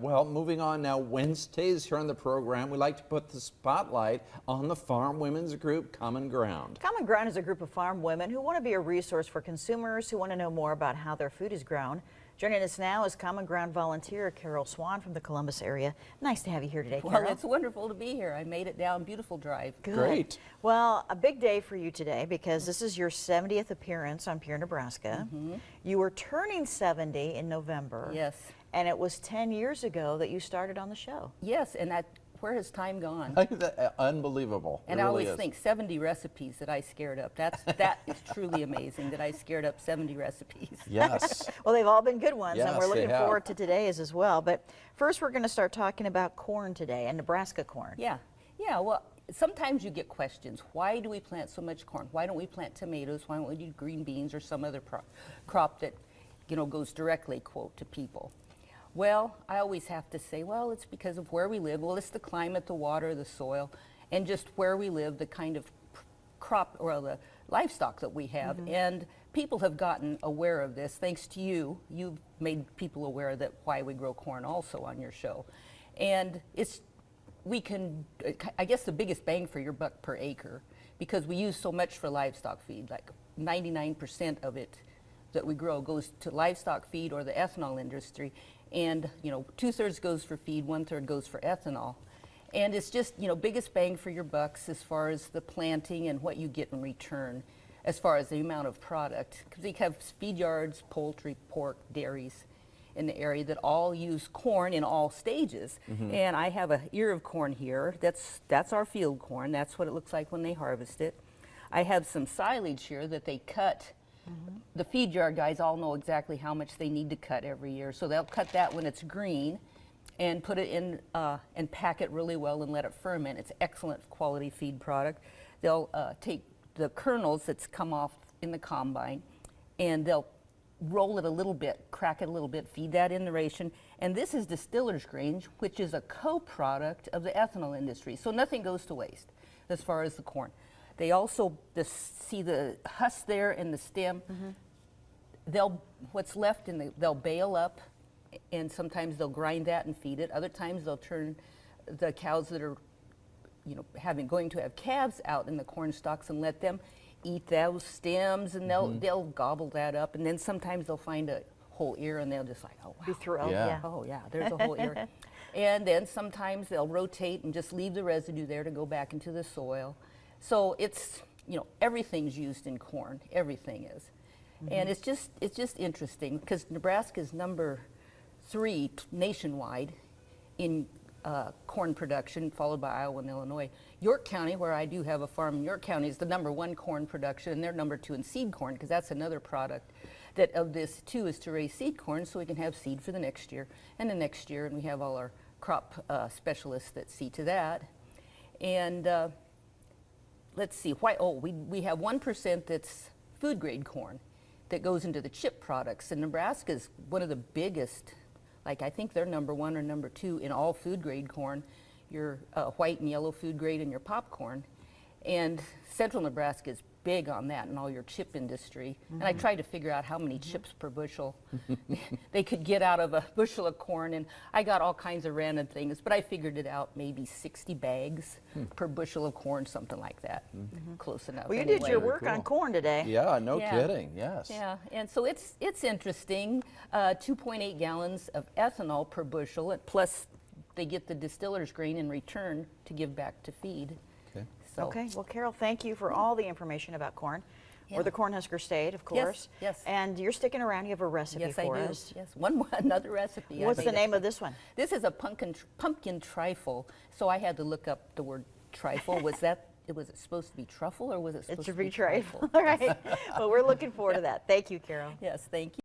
Well, moving on now, Wednesdays here on the program, we like to put the spotlight on the farm women's group, Common Ground. Common Ground is a group of farm women who want to be a resource for consumers who want to know more about how their food is grown. Joining us now is Common Ground volunteer Carol Swan from the Columbus area. Nice to have you here today, Carol. Well, it's wonderful to be here. I made it down. Beautiful drive. Good. Great. Well, a big day for you today because this is your 70th appearance on Pure Nebraska. You were turning 70 in November. Yes. And it was 10 years ago that you started on the show. Yes, and where has time gone? Unbelievable. And it I really always is. think 70 recipes that I scared up. That is truly amazing that I scared up 70 recipes. Yes. Well, they've all been good ones, and Yes, we're they looking have. forward to today's as well. But first, we're going to start talking about corn today, and Nebraska corn. Yeah. Well, sometimes you get questions. Why do we plant so much corn? Why don't we plant tomatoes? Why don't we do green beans or some other crop that, goes directly, quote, to people? Well, I always have to say, well, it's because of where we live. Well, it's the climate, the water, the soil, and just where we live, the kind of crop or the livestock that we have. And people have gotten aware of this thanks to you. You've made people aware that why we grow corn also on your show. And I guess the biggest bang for your buck per acre, because we use so much for livestock feed, like 99% of it that we grow goes to livestock feed or the ethanol industry. And 2/3 goes for feed, 1/3 goes for ethanol. And it's just, biggest bang for your bucks as far as the planting and what you get in return as far as the amount of product. Because we have feed yards, poultry, pork, dairies in the area that all use corn in all stages. And I have a ear of corn here. That's our field corn. That's what it looks like when they harvest it. I have some silage here that they cut. The feed yard guys all know exactly how much they need to cut every year. So they'll cut that when it's green and put it in and pack it really well and let it ferment. It's excellent quality feed product. They'll take the kernels that's come off in the combine and they'll roll it a little bit, crack it a little bit, feed that in the ration. And this is distiller's grain, which is a co-product of the ethanol industry. So nothing goes to waste as far as the corn. They also see the husk there and the stem. What's left they'll bale up, and sometimes they'll grind that and feed it. Other times they'll turn the cows that are, going to have calves out in the corn stalks and let them eat those stems, and they'll gobble that up. And then sometimes they'll find a whole ear, and they'll just like, oh wow, Be thrilled, Yeah. yeah. oh yeah, there's a whole ear. And then sometimes they'll rotate and just leave the residue there to go back into the soil. So it's, everything's used in corn. Everything is. And it's just interesting because Nebraska is number 3 nationwide in corn production, followed by Iowa and Illinois. York County, where I do have a farm in York County, is the number 1 corn production, and they're number 2 in seed corn, because that's another product that of this too is to raise seed corn so we can have seed for the next year and the next year, and we have all our crop specialists that see to that. And let's see, we have 1% that's food grade corn that goes into the chip products, and Nebraska is one of the biggest. Like, I think they're number 1 or number 2 in all food grade corn, your white and yellow food grade and your popcorn. And central Nebraska is big on that and all your chip industry. And I tried to figure out how many chips per bushel they could get out of a bushel of corn, and I got all kinds of random things, but I figured it out, maybe 60 bags per bushel of corn, something like that. Close enough. Well, you anyway. did your work cool. on corn today. Yeah, no Yeah. kidding. Yes. Yeah, and so it's interesting. 2.8 gallons of ethanol per bushel, plus they get the distiller's grain in return to give back to feed. Okay. So, Okay, well, Carol, thank you for all the information about corn. Yeah. We're the Cornhusker State, of course. yes. And you're sticking around. You have a recipe yes, I for do. us. Yes, another recipe. What's the name of this one? This is a pumpkin trifle. So I had to look up the word trifle. Was it supposed to be truffle, or was it supposed It's a to be trifle. All right. Well, we're looking forward to that. Thank you, Carol. Yes, thank you.